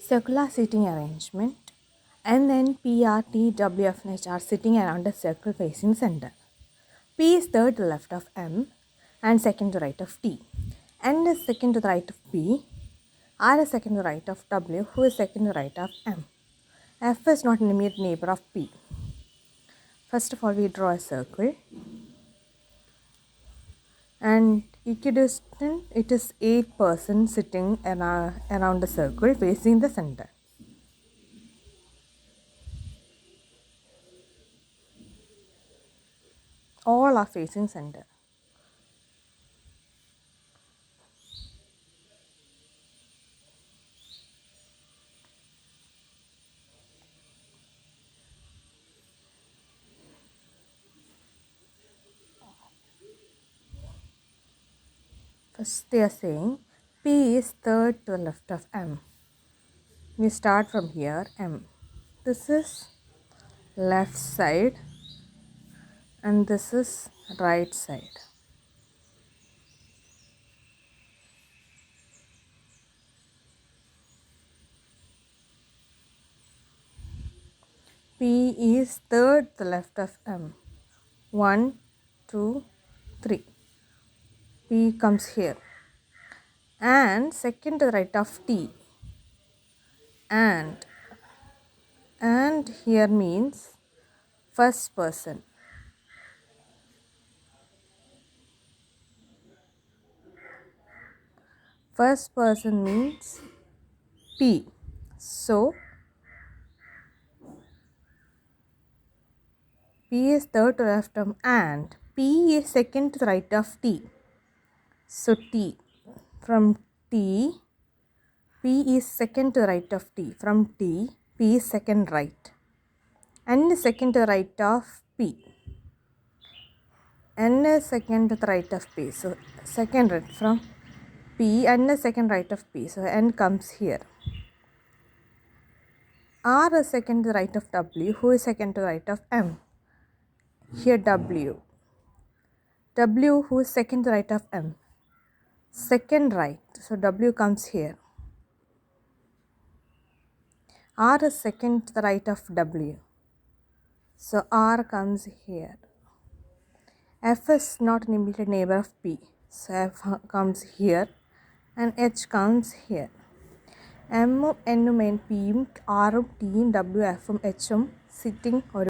circular seating arrangement. N, N, P, R, T, W, F, and H are sitting around a circle facing center. P is third to the left of M and second to the right of T. N is second to the right of P. R is second to the right of W, who is second to the right of M. F is not an immediate neighbor of P. First of all, we draw a circle. And equidistant, it is 8 persons sitting around the circle facing the center. All are facing center. First they are saying P is third to the left of M. We start from here, M. This is left side and this is right side. P is third to the left of M. 1, 2, 3. P comes here. And second to the right of T. And here means first person. First person means P. So P is third to the left of and P is second to the right of T. So T. From T, P is second to the right of T. From T, P is second right. N is second to the right of P. N is second to the right of P. So second right from P, N is second right of P. So N comes here. R is second to the right of W, who is second to the right of M. Here W. W, who is second to the right of M. Second right. So W comes here. R is second to the right of W. So R comes here. F is not an immediate neighbor of P. So F comes here and H comes here. M, N, P, R, T, W, F, H sitting